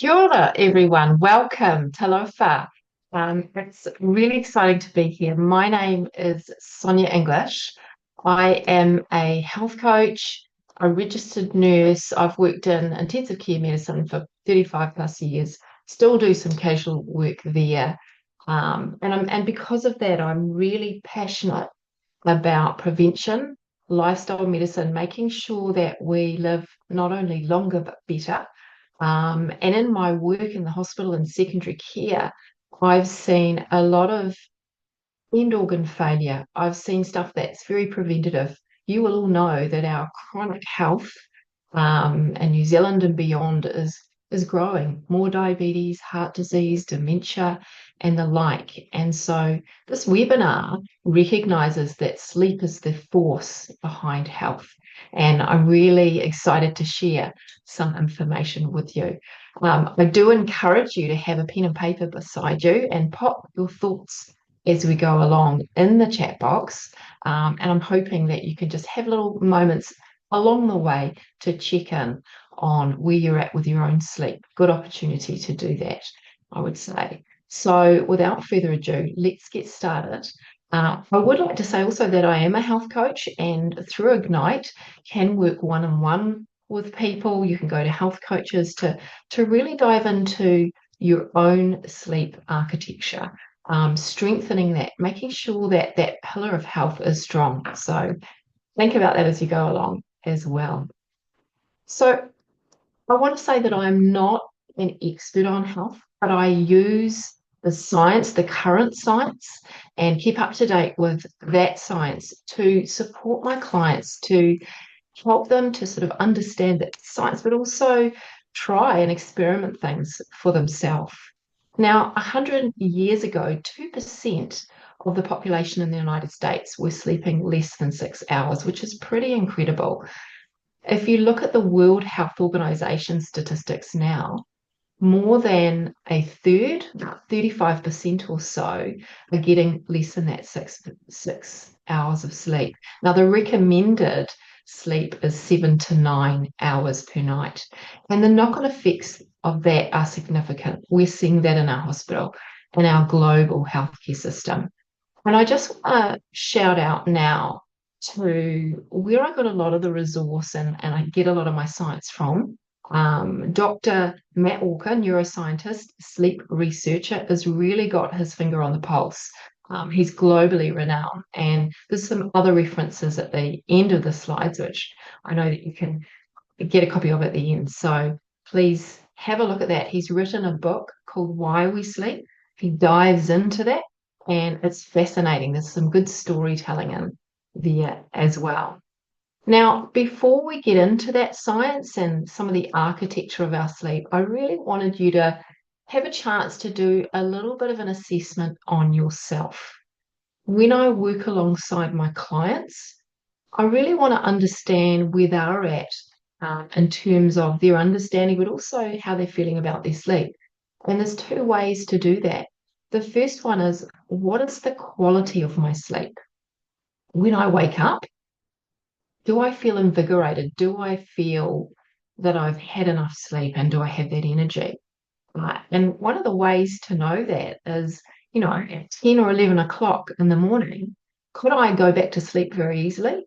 Kia ora, everyone. Welcome. Talofa. It's really exciting to be here. My name is Sonia English. I am a health coach, a registered nurse. I've worked in intensive care medicine for 35 plus years, still do some casual work there. And because of that, I'm really passionate about prevention, lifestyle medicine, making sure that we live not only longer but better. And in my work in the hospital and secondary care, I've seen a lot of end organ failure. I've seen stuff that's very preventative. You will all know that our chronic health in New Zealand and beyond is growing. More diabetes, heart disease, dementia, and the like. And so this webinar recognizes that sleep is the force behind health. And I'm really excited to share some information with you. I do encourage you to have a pen and paper beside you and pop your thoughts as we go along in the chat box. And I'm hoping that you can just have little moments along the way to check in on where you're at with your own sleep. Good opportunity to do that, I would say. So, without further ado, let's get started. I would like to say also that I am a health coach and through Ignite can work one on one with people. You can go to health coaches to really dive into your own sleep architecture, strengthening that, making sure that that pillar of health is strong. So, think about that as you go along as well. So, I want to say that I'm not an expert on health, but I use the science, the current science, and keep up to date with that science to support my clients, to help them to sort of understand that science, but also try and experiment things for themselves. Now, 100 years ago, 2% of the population in the United States were sleeping less than 6 hours, which is pretty incredible. If you look at the World Health Organization statistics now, more than a third, 35% or so, are getting less than that six hours of sleep. Now, the recommended sleep is 7 to 9 hours per night. And the knock-on effects of that are significant. We're seeing that in our hospital and our global healthcare system. And I just want to shout out now to where I got a lot of the resource and I get a lot of my science from. Dr. Matt Walker, neuroscientist, sleep researcher, has really got his finger on the pulse. He's globally renowned. And there's some other references at the end of the slides, which I know that you can get a copy of at the end. So please have a look at that. He's written a book called Why We Sleep. He dives into that and it's fascinating. There's some good storytelling in there as well. Now, before we get into that science and some of the architecture of our sleep, I really wanted you to have a chance to do a little bit of an assessment on yourself. When I work alongside my clients, I really want to understand where they're at in terms of their understanding, but also how they're feeling about their sleep. And there's two ways to do that. The first one is, what is the quality of my sleep? When I wake up, do I feel invigorated? Do I feel that I've had enough sleep and do I have that energy? Right. And one of the ways to know that is, at 10 or 11 o'clock in the morning, could I go back to sleep very easily?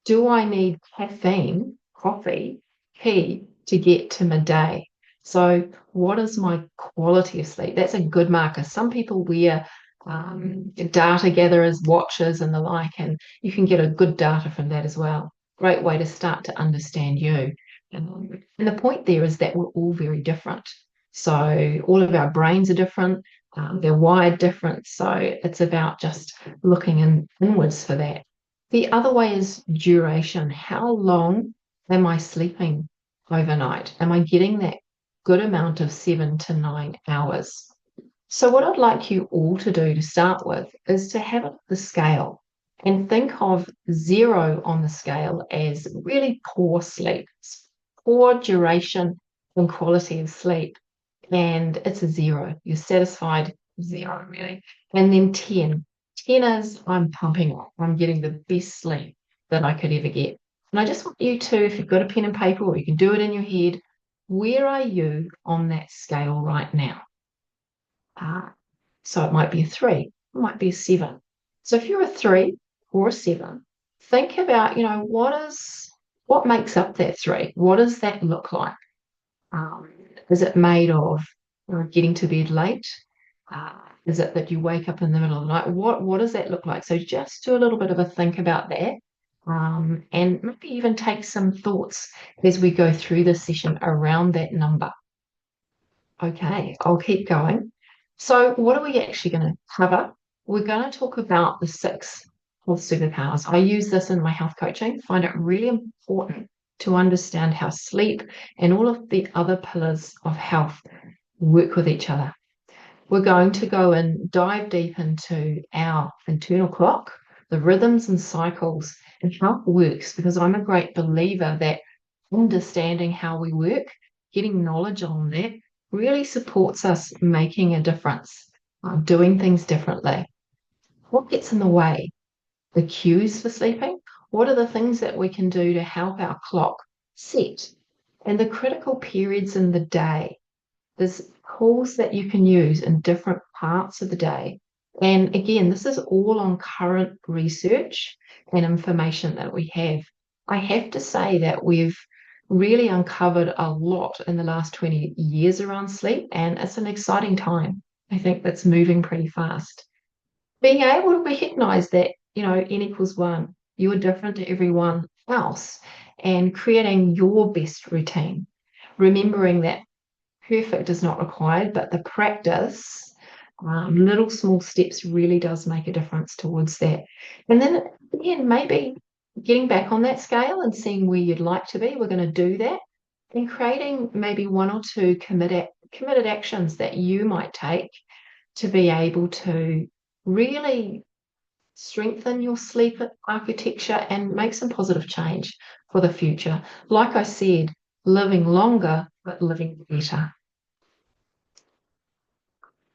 Do I need caffeine, coffee, tea to get to midday? So, what is my quality of sleep? That's a good marker. Some people wear data gatherers, watches, and the like, and you can get a good data from that as well. Great way to start to understand you. And the point there is that we're all very different. So, all of our brains are different, they're wired different. So, it's about just looking inwards for that. The other way is duration. How long am I sleeping overnight? Am I getting that good amount of 7 to 9 hours? So, what I'd like you all to do to start with is to have the scale and think of 0 on the scale as really poor sleep, poor duration and quality of sleep. And it's a 0. You're satisfied, 0, really. And then 10. 10 is I'm pumping up. I'm getting the best sleep that I could ever get. And I just want you to, if you've got a pen and paper or you can do it in your head, Where are you on that scale right now? Uh, so it might be a three, it might be a seven. So if you're a three or a seven, think about, what makes up that three? What does that look like? Um, is it made of getting to bed late? Uh, is it that you wake up in the middle of the night? What does that look like? So just do a little bit of a think about that, and maybe even take some thoughts as we go through this session around that number. Okay, I'll keep going. So, what are we actually going to cover? We're going to talk about the six health superpowers. I use this in my health coaching, find it really important to understand how sleep and all of the other pillars of health work with each other. We're going to go and dive deep into our internal clock, the rhythms and cycles, and how it works, because I'm a great believer that understanding how we work, getting knowledge on that, really supports us making a difference, doing things differently. What gets in the way? The cues for sleeping. What are the things that we can do to help our clock set? And the critical periods in the day. There's tools that you can use in different parts of the day. And again, this is all on current research and information that we have. I have to say that we've really uncovered a lot in the last 20 years around sleep, and it's an exciting time. I think that's moving pretty fast. Being able to recognize that, N equals one, you're different to everyone else, and creating your best routine. Remembering that perfect is not required, but the practice, little small steps really does make a difference towards that. And then again, maybe getting back on that scale and seeing where you'd like to be. We're going to do that and creating maybe one or two committed actions that you might take to be able to really strengthen your sleep architecture and make some positive change for the future. Like I said, living longer, but living better.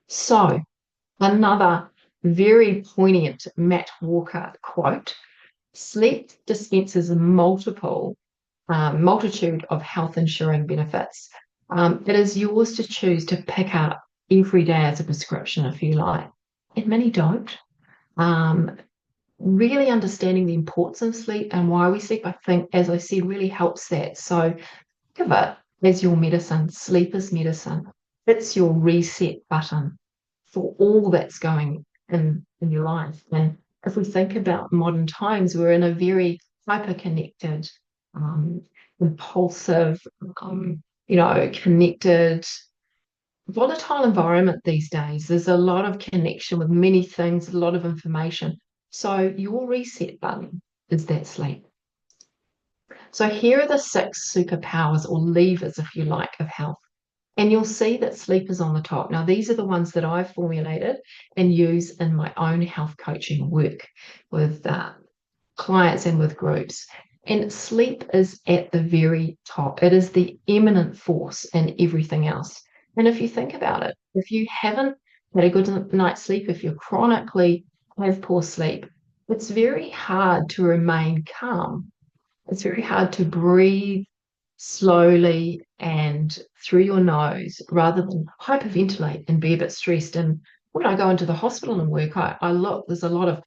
So, another very poignant Matt Walker quote: sleep dispenses a multitude of health insuring benefits. It is yours to choose to pick up every day as a prescription if you like. And many don't. Um, really understanding the importance of sleep and why we sleep, I think, as I said, really helps that. So, think of it as your medicine. Sleep is medicine. It's your reset button for all that's going in your life. And if we think about modern times, we're in a very hyper-connected, um, impulsive, connected, volatile environment these days. There's a lot of connection with many things, a lot of information. So your reset button is that sleep. So here are the six superpowers or levers, if you like, of health. And you'll see that sleep is on the top. Now, these are the ones that I've formulated and use in my own health coaching work with clients and with groups. And sleep is at the very top. It is the eminent force in everything else. And if you think about it, if you haven't had a good night's sleep, if you chronically have poor sleep, it's very hard to remain calm. It's very hard to breathe slowly and through your nose rather than hyperventilate and be a bit stressed. And when I go into the hospital and work, I look, there's a lot of,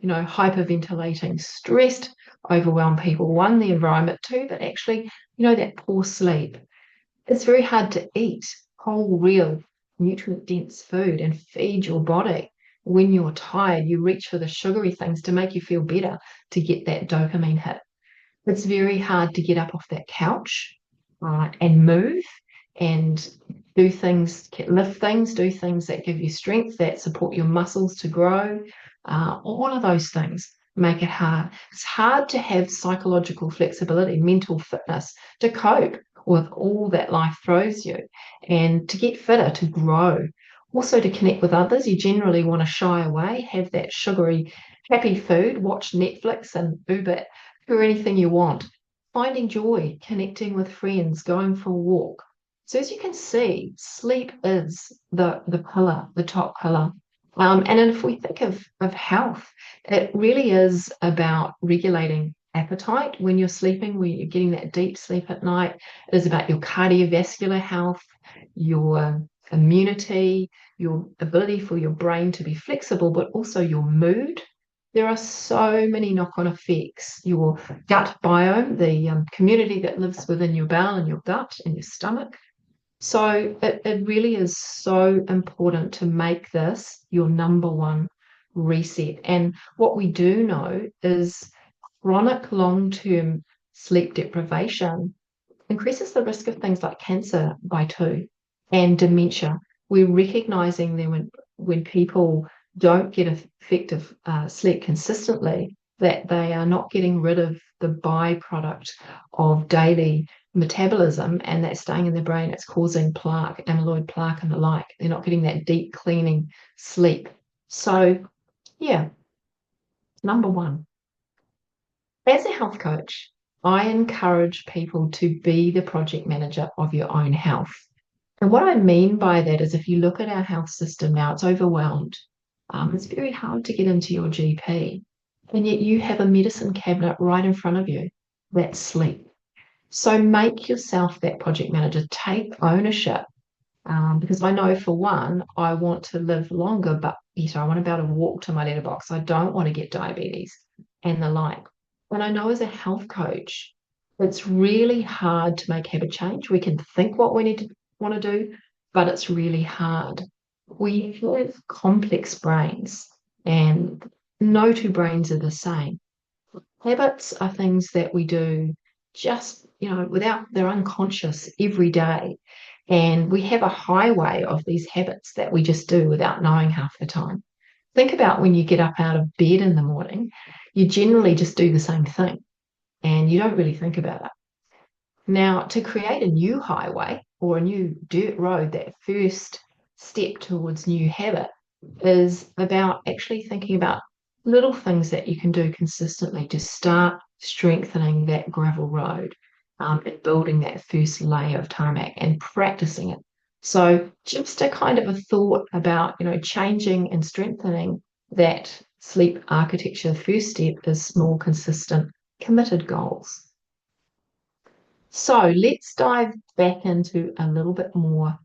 hyperventilating, stressed, overwhelmed people. One, the environment, two, but actually, that poor sleep. It's very hard to eat whole, real, nutrient dense food and feed your body. When you're tired, you reach for the sugary things to make you feel better, to get that dopamine hit. It's very hard to get up off that couch, and move and do things, lift things, do things that give you strength, that support your muscles to grow. All of those things make it hard. It's hard to have psychological flexibility, mental fitness to cope with all that life throws you and to get fitter, to grow. Also, to connect with others, you generally want to shy away, have that sugary, happy food, watch Netflix and Uber or anything you want. Finding joy, connecting with friends, going for a walk. So as you can see, sleep is the pillar, the top pillar. And if we think of health, it really is about regulating appetite when you're sleeping, when you're getting that deep sleep at night. It is about your cardiovascular health, your immunity, your ability for your brain to be flexible, but also your mood. There are so many knock-on effects. Your gut biome, the community that lives within your bowel and your gut and your stomach. So it really is so important to make this your number one reset. And what we do know is chronic long-term sleep deprivation increases the risk of things like cancer by two and dementia. We're recognizing that when people don't get effective sleep consistently, that they are not getting rid of the byproduct of daily metabolism, and that's staying in their brain. It's causing plaque, amyloid plaque, and the like. They're not getting that deep cleaning sleep. So, yeah, number one. As a health coach, I encourage people to be the project manager of your own health. And what I mean by that is if you look at our health system now, it's overwhelmed. It's very hard to get into your GP. And yet you have a medicine cabinet right in front of you. That's sleep. So make yourself that project manager. Take ownership. Because I know for one, I want to live longer, but better. I want to be able to walk to my letterbox. I don't want to get diabetes and the like. And I know as a health coach, it's really hard to make habit change. We can think what we need to want to do, but it's really hard. We have complex brains, and no two brains are the same. Habits are things that we do just, without, they're unconscious every day. And we have a highway of these habits that we just do without knowing half the time. Think about when you get up out of bed in the morning, you generally just do the same thing and you don't really think about it. Now, to create a new highway or a new dirt road, that first step towards new habit is about actually thinking about little things that you can do consistently to start strengthening that gravel road, and building that first layer of tarmac and practicing it. So just a kind of a thought about, changing and strengthening that sleep architecture. The first step is small, consistent, committed goals. So let's dive back into a little bit more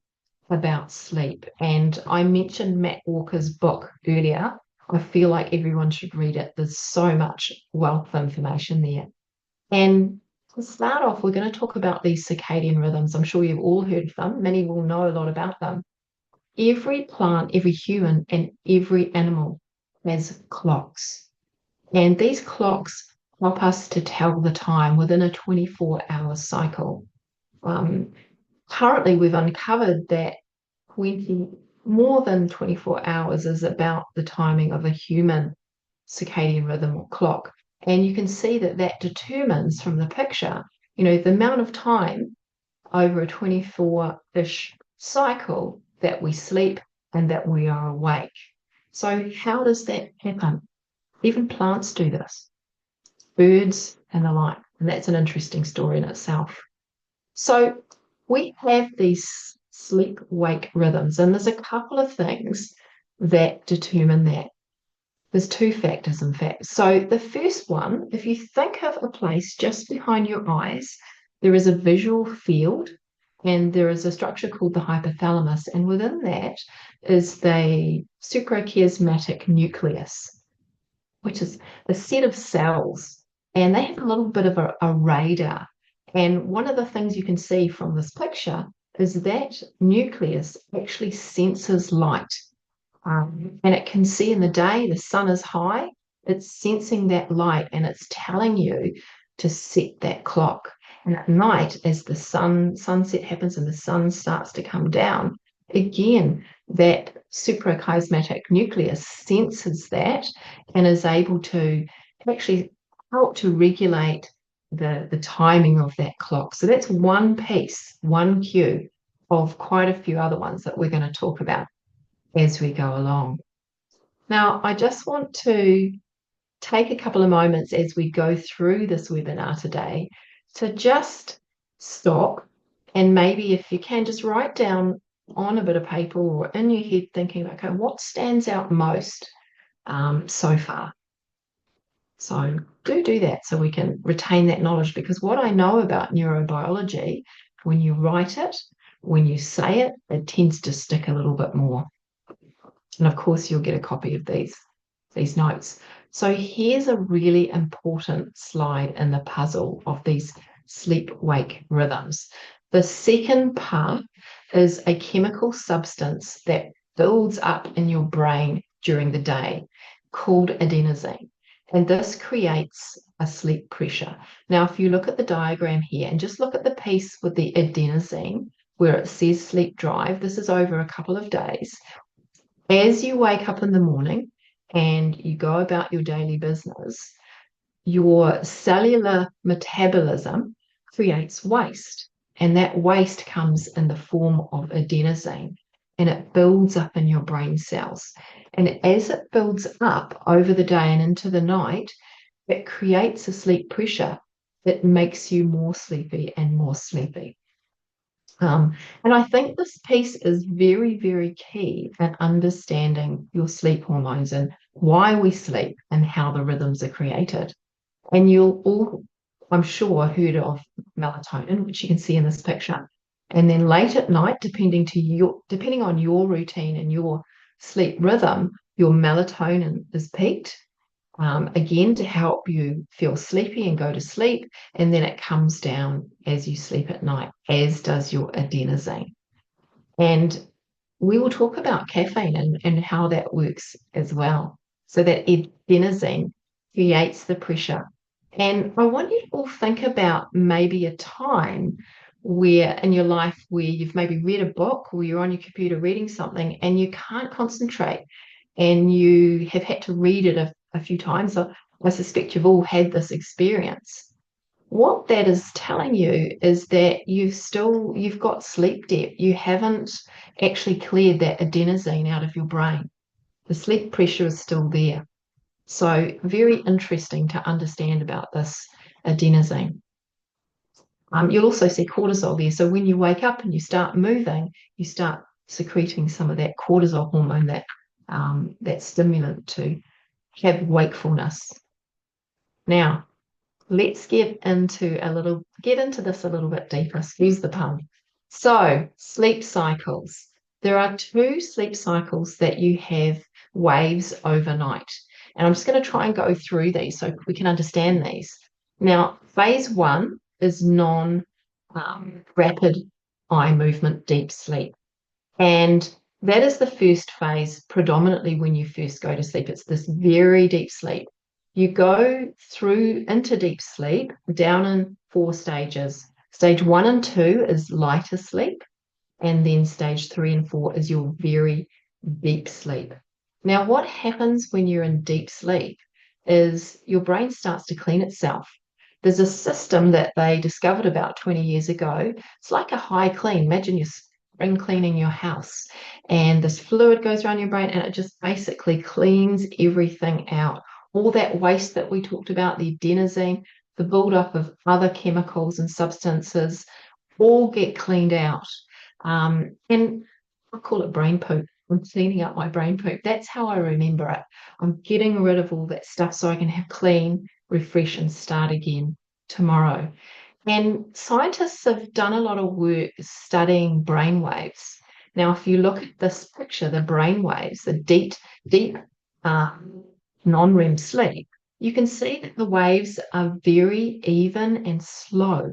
about sleep. And I mentioned Matt Walker's book earlier. I feel like everyone should read it. There's so much wealth of information there. And to start off, we're going to talk about these circadian rhythms. I'm sure you've all heard of them. Many will know a lot about them. Every plant, every human, and every animal has clocks. And these clocks help us to tell the time within a 24-hour cycle. Um, Currently, we've uncovered that 20, more than 24 hours is about the timing of a human circadian rhythm or clock. And you can see that that determines from the picture, the amount of time over a 24-ish cycle that we sleep and that we are awake. So how does that happen? Even plants do this, birds and the like. And that's an interesting story in itself. So we have these sleep-wake rhythms, and there's a couple of things that determine that. There's two factors, in fact. So the first one, if you think of a place just behind your eyes, there is a visual field and there is a structure called the hypothalamus, and within that is the suprachiasmatic nucleus, which is a set of cells, and they have a little bit of a radar. And one of the things you can see from this picture is that nucleus actually senses light. And it can see in the day the sun is high, it's sensing that light and it's telling you to set that clock. And at night, as the sunset happens and the sun starts to come down, again, that suprachiasmatic nucleus senses that and is able to actually help to regulate the timing of that clock. So that's one piece, one cue of quite a few other ones that we're going to talk about as we go along. Now, I just want to take a couple of moments as we go through this webinar today to just stop and maybe if you can just write down on a bit of paper or in your head thinking, okay, what stands out most so far? So do that so we can retain that knowledge, because what I know about neurobiology, when you write it, when you say it, it tends to stick a little bit more. And of course, you'll get a copy of these notes. So here's a really important slide in the puzzle of these sleep-wake rhythms. The second part is a chemical substance that builds up in your brain during the day called adenosine. And this creates a sleep pressure. Now, if you look at the diagram here and just look at the piece with the adenosine where it says sleep drive, this is over a couple of days. As you wake up in the morning and you go about your daily business, your cellular metabolism creates waste. And that waste comes in the form of adenosine, and it builds up in your brain cells. And as it builds up over the day and into the night, it creates a sleep pressure that makes you more sleepy and more sleepy. And I think this piece is very, very key in understanding your sleep hormones and why we sleep and how the rhythms are created. And you'll all, I'm sure, heard of melatonin, which you can see in this picture. And then late at night, depending on your routine and your sleep rhythm, your melatonin is peaked, again to help you feel sleepy and go to sleep. And then it comes down as you sleep at night, as does your adenosine. And we will talk about caffeine and how that works as well. So that adenosine creates the pressure. And I want you to all think about maybe a time where in your life where you've maybe read a book or you're on your computer reading something and you can't concentrate and you have had to read it a few times. So I suspect you've all had this experience. What that is telling you is that you've got sleep debt. You haven't actually cleared that adenosine out of your brain. The sleep pressure is still there. So very interesting to understand about this adenosine. You'll also see cortisol there. So when you wake up and you start moving, you start secreting some of that cortisol hormone, that stimulant to have wakefulness. Now, let's get into this a little bit deeper. Excuse the pun. So, sleep cycles. There are two sleep cycles that you have waves overnight. And I'm just going to try and go through these so we can understand these. Now, phase one is rapid eye movement deep sleep. And that is the first phase, predominantly when you first go to sleep. It's this very deep sleep. You go through into deep sleep down in four stages. Stage one and two is lighter sleep, and then stage three and four is your very deep sleep. Now, what happens when you're in deep sleep is your brain starts to clean itself. There's a system that they discovered about 20 years ago. It's like a high clean. Imagine you're spring cleaning your house, and this fluid goes around your brain and it just basically cleans everything out. All that waste that we talked about, the adenosine, the buildup of other chemicals and substances, all get cleaned out. And I call it brain poop. I'm cleaning up my brain poop. That's how I remember it. I'm getting rid of all that stuff so I can have clean, refresh, and start again tomorrow. And scientists have done a lot of work studying brain waves. Now, if you look at this picture, the brain waves, the deep uh, non-REM sleep, you can see that the waves are very even and slow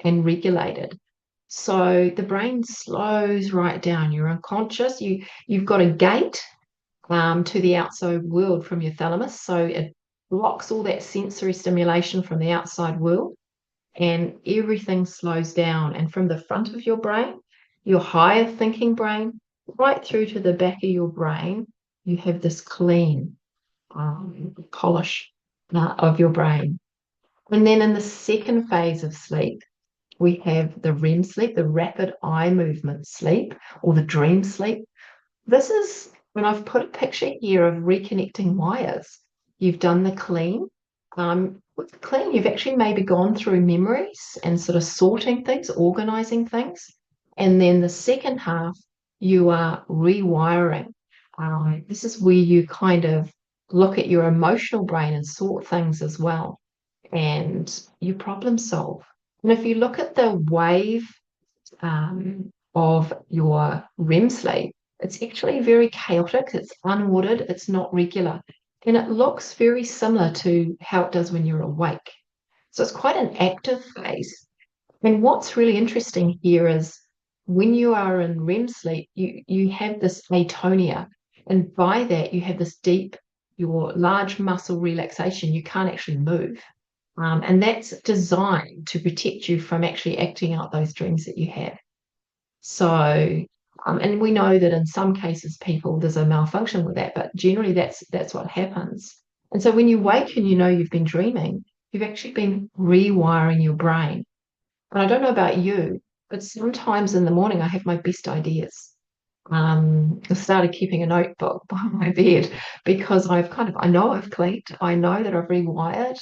and regulated. So the brain slows right down. You're unconscious. You've got a gate to the outside world from your thalamus, so it blocks all that sensory stimulation from the outside world, and everything slows down. And from the front of your brain, your higher thinking brain, right through to the back of your brain, you have this clean polish of your brain. And then in the second phase of sleep, we have the REM sleep, the rapid eye movement sleep, or the dream sleep. This is when I've put a picture here of reconnecting wires. You've done the clean. With the clean, you've actually maybe gone through memories and sort of sorting things, organizing things. And then the second half, you are rewiring. This is where you kind of look at your emotional brain and sort things as well. And you problem solve. And if you look at the wave of your REM sleep, it's actually very chaotic, it's unordered, it's not regular. And it looks very similar to how it does when you're awake. So it's quite an active phase. And what's really interesting here is when you are in REM sleep, you have this atonia. And by that, you have this deep, your large muscle relaxation. You can't actually move. And that's designed to protect you from actually acting out those dreams that you have. So, and we know that in some cases, people there's a malfunction with that, but generally that's what happens. And so when you wake and you know you've been dreaming, you've actually been rewiring your brain. And I don't know about you, but sometimes in the morning I have my best ideas. I started keeping a notebook by my bed because I know I've cleaned, I know that I've rewired,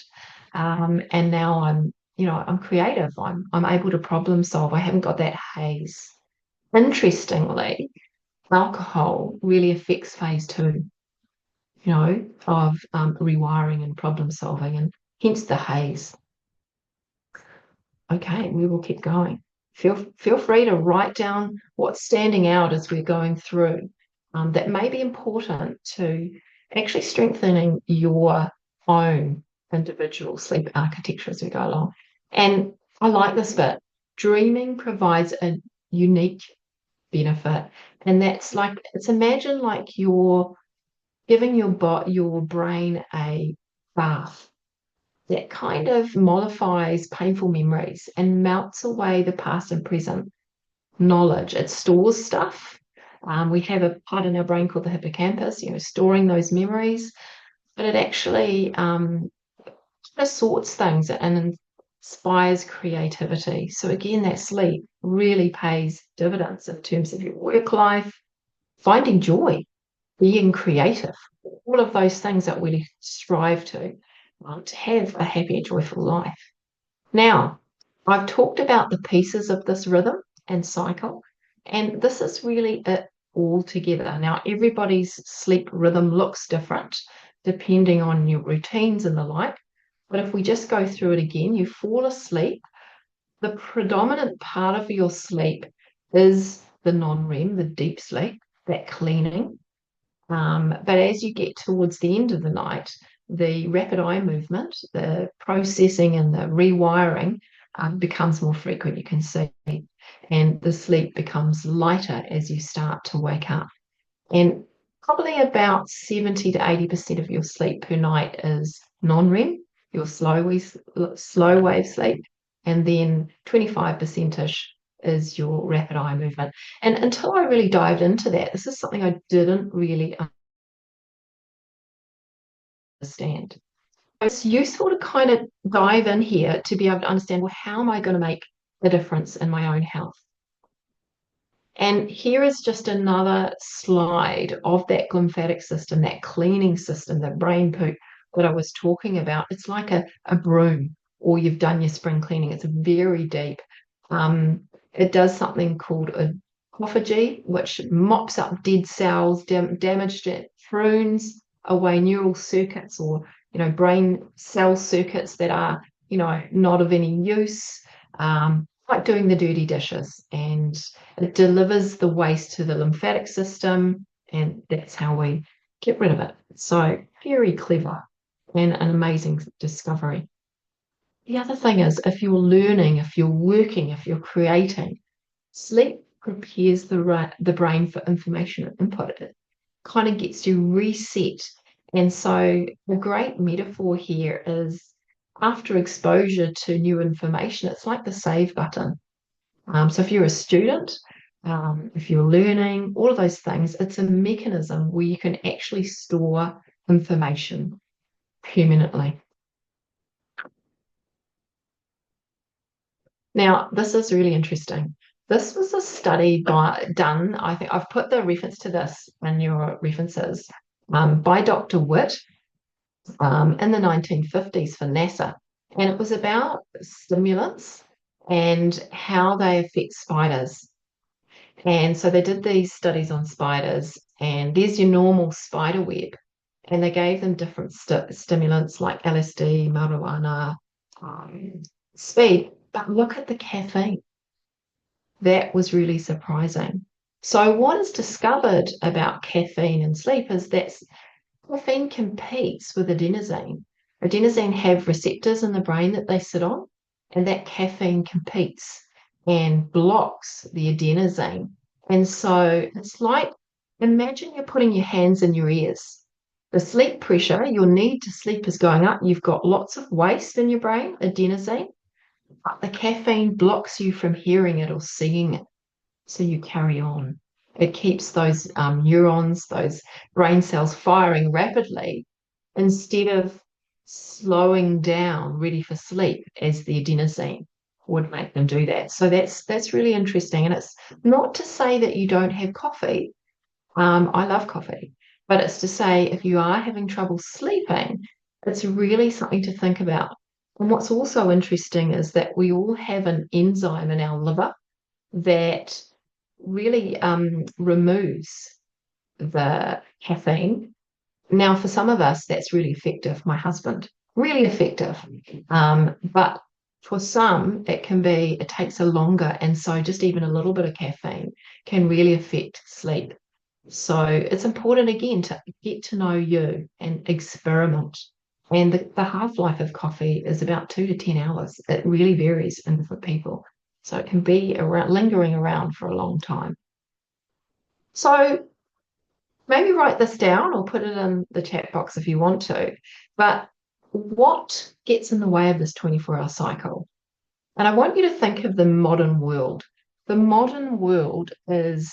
and now I'm creative. I'm able to problem solve. I haven't got that haze. Interestingly, alcohol really affects phase two, of rewiring and problem solving, and hence the haze. Okay, we will keep going. Feel free to write down what's standing out as we're going through. That may be important to actually strengthening your own individual sleep architecture as we go along. And I like this bit. Dreaming provides a unique benefit, and that's like it's imagine like you're giving your brain a bath that kind of mollifies painful memories and melts away the past and present knowledge. It stores stuff. We have a part in our brain called the hippocampus, storing those memories, but it actually kind of sorts things and inspires creativity. So again, that sleep really pays dividends in terms of your work life, finding joy, being creative, all of those things that we strive to have a happy and joyful life. Now, I've talked about the pieces of this rhythm and cycle, and this is really it all together. Now, everybody's sleep rhythm looks different depending on your routines and the like. But if we just go through it again, you fall asleep. The predominant part of your sleep is the non-REM, the deep sleep, that cleaning. But as you get towards the end of the night, the rapid eye movement, the processing and the rewiring becomes more frequent, you can see, and the sleep becomes lighter as you start to wake up. And probably about 70 to 80% of your sleep per night is non-REM, your slow wave sleep, and then 25%ish is your rapid eye movement. And until I really dived into that, this is something I didn't really understand. It's useful to kind of dive in here to be able to understand, well, how am I going to make a difference in my own health? And here is just another slide of that lymphatic system, that cleaning system, the brain poop that I was talking about. It's like a broom, or you've done your spring cleaning. It's very deep. It does something called autophagy, which mops up dead cells, damaged it, prunes away neural circuits or brain cell circuits that are not of any use. Like doing the dirty dishes, and it delivers the waste to the lymphatic system, and that's how we get rid of it. So very clever and an amazing discovery. The other thing is, if you're learning, if you're working, if you're creating, sleep prepares the brain for information input. It kind of gets you reset. And so the great metaphor here is after exposure to new information, it's like the save button. So if you're a student, if you're learning, all of those things, it's a mechanism where you can actually store information permanently. Now, this is really interesting. This was a study done, I think I've put the reference to this in your references, by Dr. Witt in the 1950s for NASA. And it was about stimulants and how they affect spiders. And so they did these studies on spiders, and there's your normal spider web. and they gave them different stimulants like LSD, marijuana, um, speed. But look at the caffeine. That was really surprising. So, what is discovered about caffeine and sleep is that caffeine competes with adenosine. Adenosine have receptors in the brain that they sit on, and that caffeine competes and blocks the adenosine. And so it's like imagine you're putting your hands in your ears. The sleep pressure, your need to sleep is going up. You've got lots of waste in your brain, adenosine, but the caffeine blocks you from hearing it or seeing it. So you carry on. It keeps those neurons, those brain cells firing rapidly instead of slowing down, ready for sleep, as the adenosine would make them do that. So that's really interesting. And it's not to say that you don't have coffee. I love coffee, but it's to say if you are having trouble sleeping, it's really something to think about. And what's also interesting is that we all have an enzyme in our liver that really removes the caffeine. Now, for some of us, that's really effective. My husband, really effective. But for some, it takes a longer. And so just even a little bit of caffeine can really affect sleep. So it's important again to get to know you and experiment. And the half-life of coffee is about 2 to 10 hours. It really varies in different people. So it can be around, lingering around for a long time. So maybe write this down or put it in the chat box if you want to. But what gets in the way of this 24-hour cycle? And I want you to think of the modern world. The modern world is,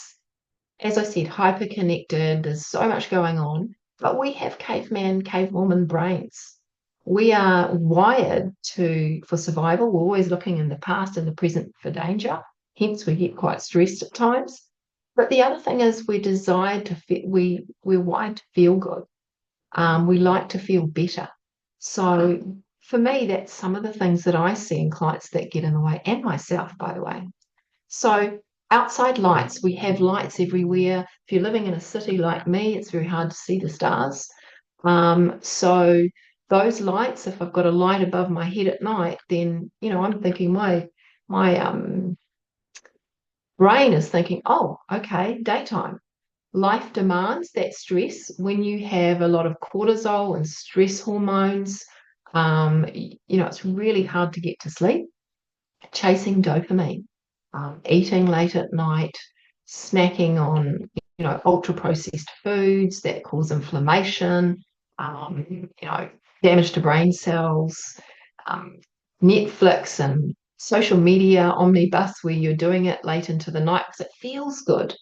as I said, hyper connected. There's so much going on, but we have caveman, cavewoman brains. We are wired for survival. We're always looking in the past and the present for danger. Hence, we get quite stressed at times. But the other thing is we're wired to feel good. We like to feel better. So for me, that's some of the things that I see in clients that get in the way, and myself, by the way. So outside lights, we have lights everywhere. If you're living in a city like me, it's very hard to see the stars. So those lights, if I've got a light above my head at night, then I'm thinking my brain is thinking, oh, okay, daytime. Life demands that stress when you have a lot of cortisol and stress hormones. It's really hard to get to sleep. Chasing dopamine, eating late at night, snacking on, ultra processed foods that cause inflammation, damage to brain cells, um, Netflix and social media omnibus where you're doing it late into the night because it feels good.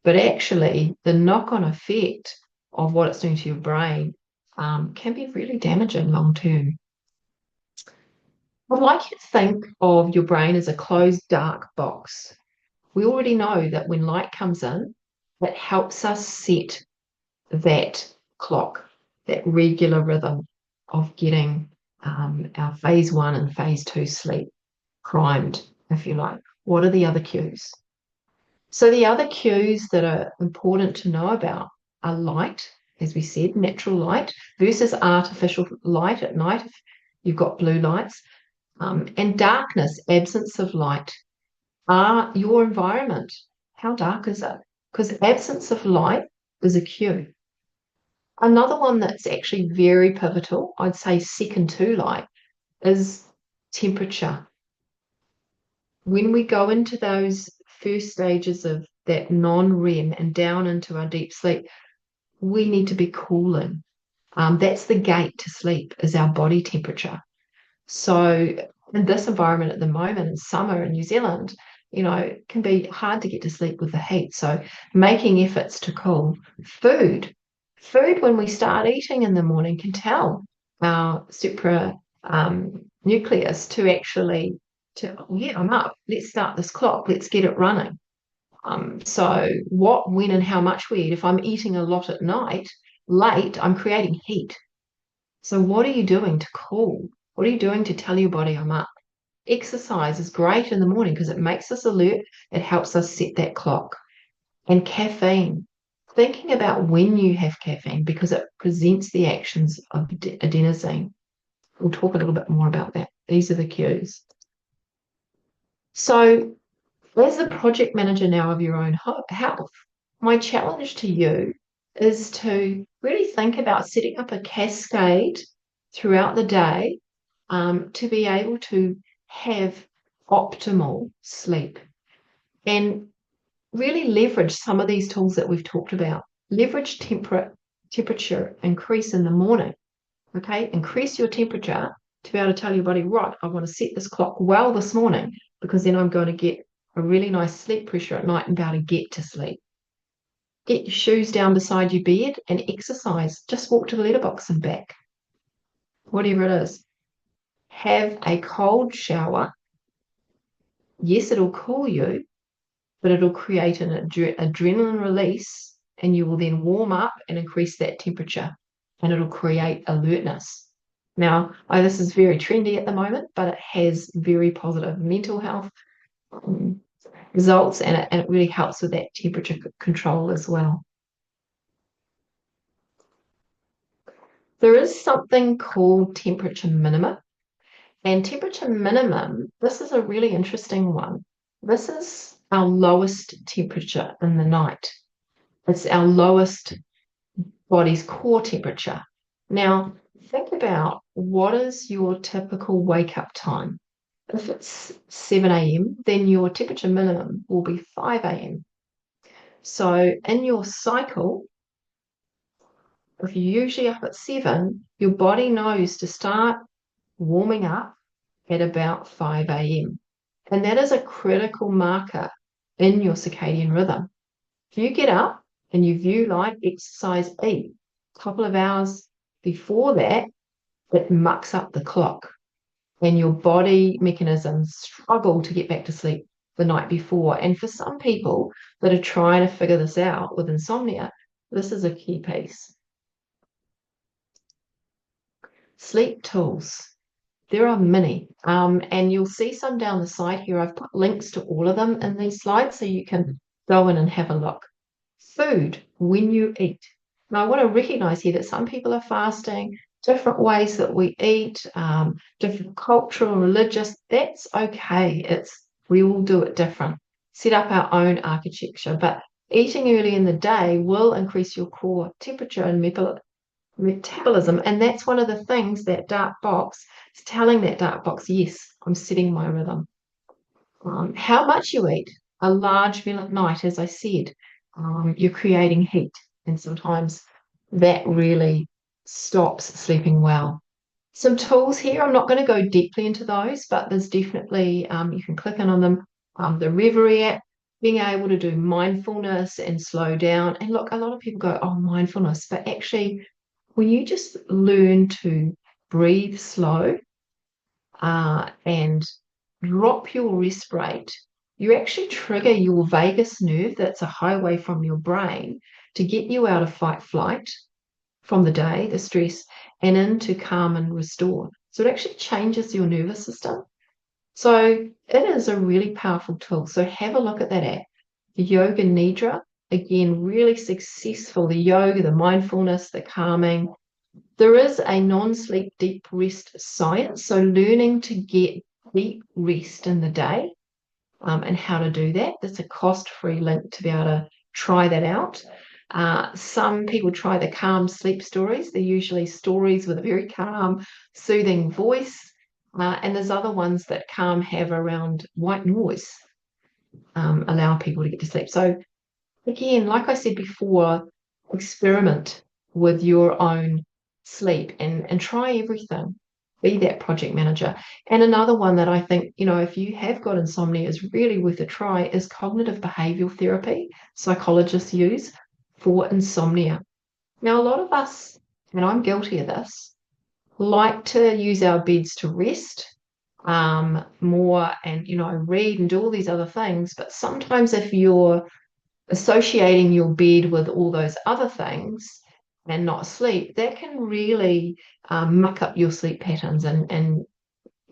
But actually, the knock-on effect of what it's doing to your brain can be really damaging long term. I'd like you to think of your brain as a closed, dark box. We already know that when light comes in, it helps us set that clock, that regular rhythm of getting our phase one and phase two sleep primed, if you like. What are the other cues? So the other cues that are important to know about are light, as we said, natural light versus artificial light at night. If you've got blue lights, and darkness, absence of light. Are your environment, how dark is it? Because absence of light is a cue. Another one that's actually very pivotal, I'd say second to light, is temperature. When we go into those first stages of that non-REM and down into our deep sleep, we need to be cooling. That's the gate to sleep, is our body temperature. So in this environment at the moment, in summer in New Zealand, it can be hard to get to sleep with the heat. So making efforts to cool. Food when we start eating in the morning can tell our supra nucleus to actually yeah, I'm up. Let's start this clock. Let's get it running. So what, when, and how much we eat. If I'm eating a lot at night, late, I'm creating heat. So what are you doing to cool? What are you doing to tell your body I'm up? Exercise is great in the morning because it makes us alert. It helps us set that clock. And caffeine. thinking about when you have caffeine because it presents the actions of adenosine. We'll talk a little bit more about that. These are the cues. So, as the project manager now of your own health, my challenge to you is to really think about setting up a cascade throughout the day to be able to have optimal sleep and really leverage some of these tools that we've talked about. Leverage temperature increase in the morning. Okay, increase your temperature to be able to tell your body, right, I want to set this clock well this morning because then I'm going to get a really nice sleep pressure at night and be able to get to sleep. Get your shoes down beside your bed and exercise. Just walk to the letterbox and back, whatever it is. Have a cold shower. Yes, it'll cool you, but it'll create an adrenaline release, and you will then warm up and increase that temperature, and it'll create alertness. Now, this is very trendy at the moment, but it has very positive mental health results, and it really helps with that temperature control as well. There is something called temperature minimum. And temperature minimum, this is a really interesting one. This is our lowest temperature in the night. It's our lowest body's core temperature. Now, think about what is your typical wake up time. If it's 7 a.m., then your temperature minimum will be 5 a.m. So in your cycle, if you're usually up at 7, your body knows to start warming up at about 5 a.m. And that is a critical marker in your circadian rhythm. If you get up and you view light, exercise, eat, a couple of hours before that, it mucks up the clock and your body mechanisms struggle to get back to sleep the night before. And for some people that are trying to figure this out with insomnia, this is a key piece. Sleep tools. There are many, and you'll see some down the side here. I've put links to all of them in these slides so you can go in and have a look. Food, when you eat. Now, I want to recognize here that some people are fasting, different ways that we eat, different cultural, religious. That's okay. We all do it different. Set up our own architecture, but eating early in the day will increase your core temperature and metabolism. And that's one of the things that dark box is telling that dark box, yes, I'm setting my rhythm. How much you eat, a large meal at night, as I said, you're creating heat. And sometimes that really stops sleeping well. Some tools here, I'm not going to go deeply into those, but there's definitely, you can click in on them. The Reverie app, being able to do mindfulness and slow down. And look, a lot of people go, oh, mindfulness, but actually, when you just learn to breathe slow and drop your rest rate, you actually trigger your vagus nerve, that's a highway from your brain, to get you out of fight flight from the day, the stress, and into calm and restore. So it actually changes your nervous system. So it is a really powerful tool. So have a look at that app. The Yoga Nidra, again, really successful. The yoga, the mindfulness, the calming. There is a non-sleep deep rest science. So learning to get deep rest in the day and how to do that. There's a cost-free link to be able to try that out. Some people try the calm sleep stories. They're usually stories with a very calm, soothing voice. And there's other ones that Calm have around white noise, allow people to get to sleep. So again, like I said before, experiment with your own sleep and try everything. Be that project manager. And another one that I think, if you have got insomnia is really worth a try is cognitive behavioral therapy psychologists use for insomnia. Now, a lot of us, and I'm guilty of this, like to use our beds to rest more and, read and do all these other things. But sometimes if you're associating your bed with all those other things and not sleep, that can really muck up your sleep patterns and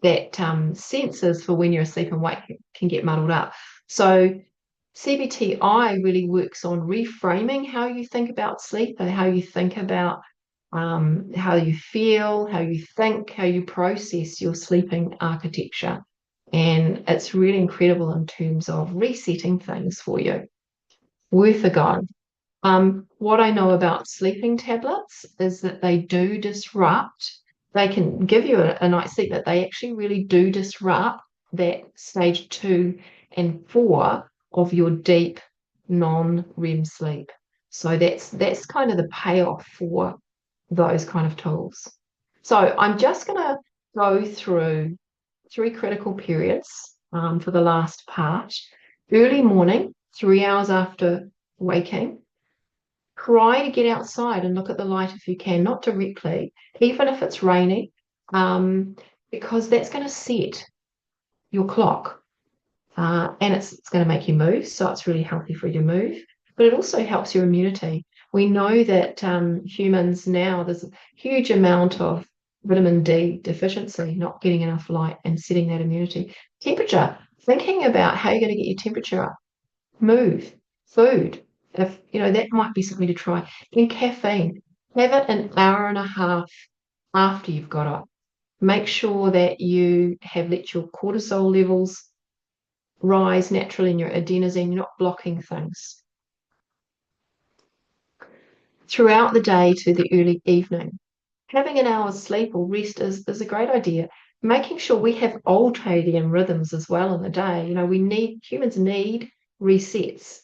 that senses for when you're asleep and wake can get muddled up. So CBTI really works on reframing how you think about sleep and how you think about how you feel, how you think, how you process your sleeping architecture. And it's really incredible in terms of resetting things for you. Worth a go. What I know about sleeping tablets is that they do disrupt, they can give you a night's sleep, but they actually really do disrupt that stage 2 and 4 of your deep non-REM sleep. So that's kind of the payoff for those kind of tools. So I'm just going to go through 3 critical periods for the last part. Early morning, 3 hours after waking, try to get outside and look at the light if you can, not directly, even if it's rainy, um, because that's going to set your clock and it's going to make you move. So it's really healthy for you to move, but it also helps your immunity. We know that humans now, there's a huge amount of vitamin D deficiency, not getting enough light and setting that immunity. Temperature, thinking about how you're going to get your temperature up, move, food. If you know that might be something to try. Then caffeine, have it an hour and a half after you've got up. Make sure that you have let your cortisol levels rise naturally in your adenosine. You're not blocking things throughout the day to the early evening. Having an hour's sleep or rest is a great idea. Making sure we have ultradian rhythms as well in the day. Humans need resets.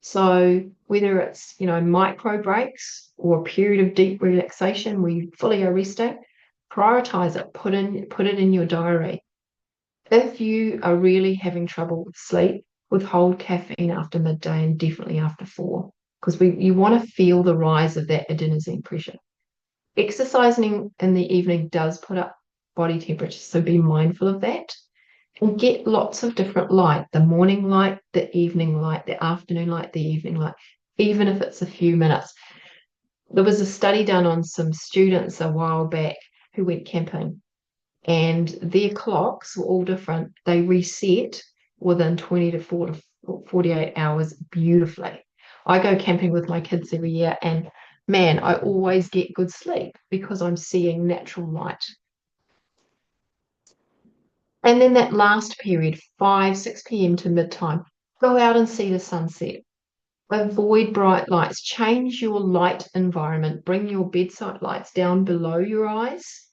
So whether it's, micro breaks or a period of deep relaxation where you fully are resting, prioritize it, put it in your diary. If you are really having trouble with sleep, withhold caffeine after midday and definitely after 4, because you want to feel the rise of that adenosine pressure. Exercising in the evening does put up body temperature, so be mindful of that. And get lots of different light, the morning light, the evening light, the afternoon light, the evening light, even if it's a few minutes. There was a study done on some students a while back who went camping, and their clocks were all different. They reset within 24 to 48 hours beautifully. I go camping with my kids every year, and man, I always get good sleep because I'm seeing natural light. And then that last period, 5, 6 p.m. to midtime, go out and see the sunset. Avoid bright lights. Change your light environment. Bring your bedside lights down below your eyes.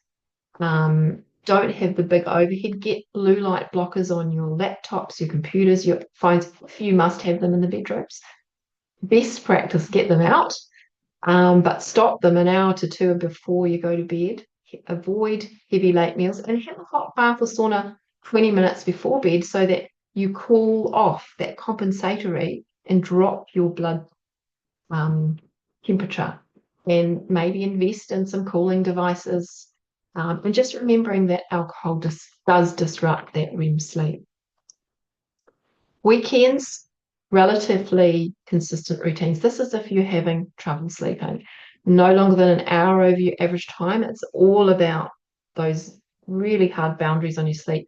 Don't have the big overhead. Get blue light blockers on your laptops, your computers, your phones. If you must have them in the bedrooms. Best practice, get them out, but stop them an hour to 2 before you go to bed. Avoid heavy late meals and have a hot bath or sauna 20 minutes before bed so that you cool off that compensatory and drop your blood temperature, and maybe invest in some cooling devices. And just remembering that alcohol does disrupt that REM sleep. Weekends, relatively consistent routines. This is if you're having trouble sleeping. No longer than an hour over your average time. It's all about those really hard boundaries on your sleep.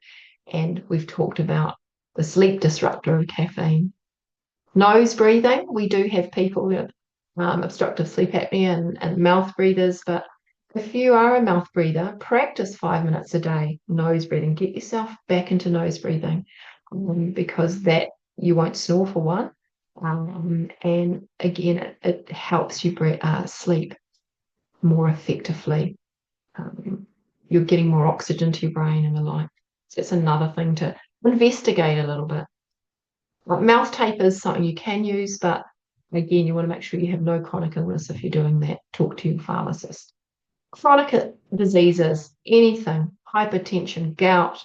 And we've talked about the sleep disruptor of caffeine. Nose breathing. We do have people with obstructive sleep apnea and mouth breathers, but if you are a mouth breather, practice 5 minutes a day nose breathing. Get yourself back into nose breathing because that you won't snore for one. And again, it helps you sleep more effectively. You're getting more oxygen to your brain and the like. So it's another thing to investigate a little bit. Mouth tape is something you can use, but again, you want to make sure you have no chronic illness if you're doing that. Talk to your pharmacist. Chronic diseases, anything, hypertension, gout,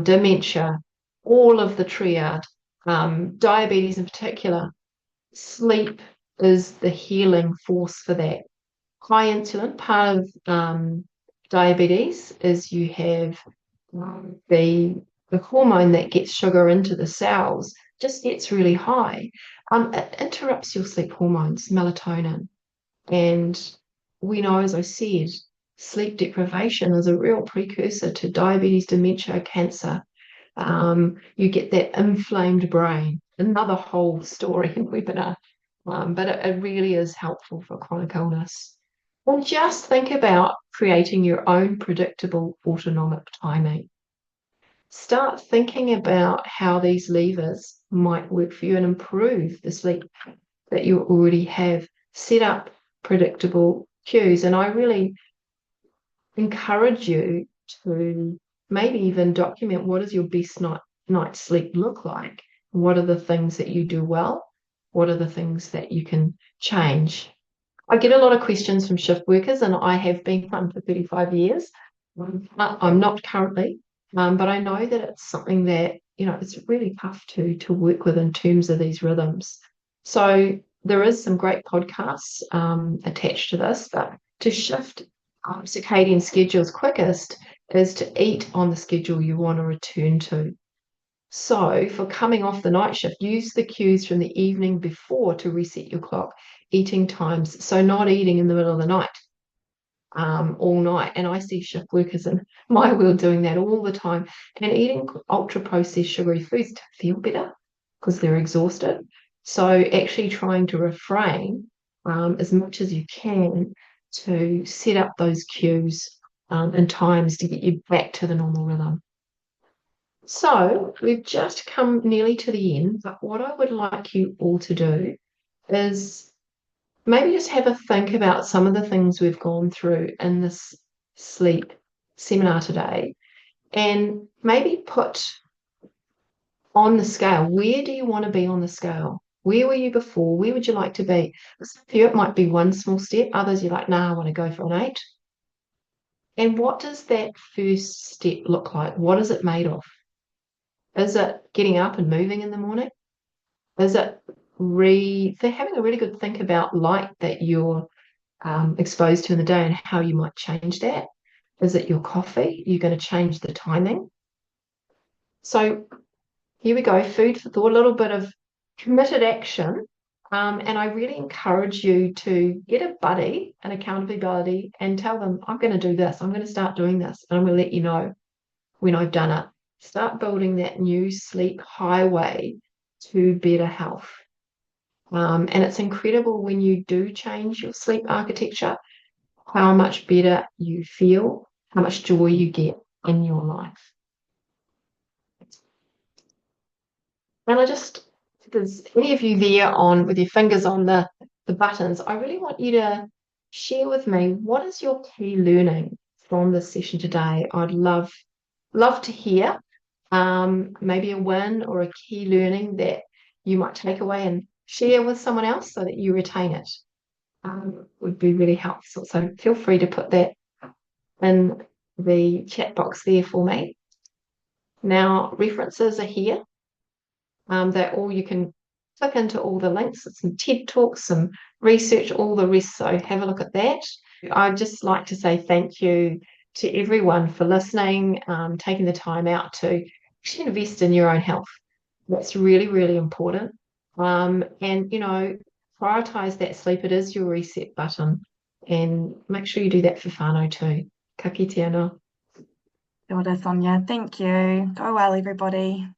dementia, all of the triad, diabetes in particular, sleep is the healing force for that. High insulin, part of diabetes is you have the hormone that gets sugar into the cells just gets really high. It interrupts your sleep hormones, melatonin. And we know, as I said, sleep deprivation is a real precursor to diabetes, dementia, cancer. You get that inflamed brain. Another whole story and webinar. But it really is helpful for chronic illness. And just think about creating your own predictable autonomic timing. Start thinking about how these levers might work for you and improve the sleep that you already have. Set up predictable cues. And I really encourage you to maybe even document what does your best night's sleep look like? What are the things that you do well? What are the things that you can change? I get a lot of questions from shift workers, and I have been one for 35 years. I'm not currently, but I know that it's something that, it's really tough to work with in terms of these rhythms. So there is some great podcasts attached to this, but to shift circadian schedules quickest is to eat on the schedule you want to return to. So, for coming off the night shift, use the cues from the evening before to reset your clock, eating times. So, not eating in the middle of the night, all night. And I see shift workers in my world doing that all the time and eating ultra processed sugary foods to feel better because they're exhausted. So, actually trying to refrain as much as you can to set up those cues and times to get you back to the normal rhythm. So we've just come nearly to the end, but what I would like you all to do is maybe just have a think about some of the things we've gone through in this sleep seminar today, and maybe put on the scale, where do you want to be on the scale? Where were you before? Where would you like to be? For you, it might be one small step. Others, you're like, nah, I want to go for an 8. And what does that first step look like? What is it made of? Is it getting up and moving in the morning? Is it they're having a really good think about light that you're exposed to in the day and how you might change that? Is it your coffee? You're going to change the timing. So here we go, food for thought, a little bit of committed action. And I really encourage you to get a buddy, an accountability buddy, and tell them, I'm going to do this. I'm going to start doing this. And I'm going to let you know when I've done it. Start building that new sleep highway to better health. And it's incredible when you do change your sleep architecture, how much better you feel, how much joy you get in your life. And if there's any of you there on with your fingers on the buttons, I really want you to share with me, what is your key learning from this session today? I'd love to hear maybe a win or a key learning that you might take away and share with someone else so that you retain it. Would be really helpful. So feel free to put that in the chat box there for me. Now, references are here. They're all, you can click into all the links, some TED Talks, some research, all the rest. So have a look at that. I'd just like to say thank you to everyone for listening, taking the time out to actually invest in your own health. That's really, really important. And, prioritize that sleep. It is your reset button. And make sure you do that for whānau too. Ka kite anō. Kia ora, Sonia. Thank you. Go well, everybody.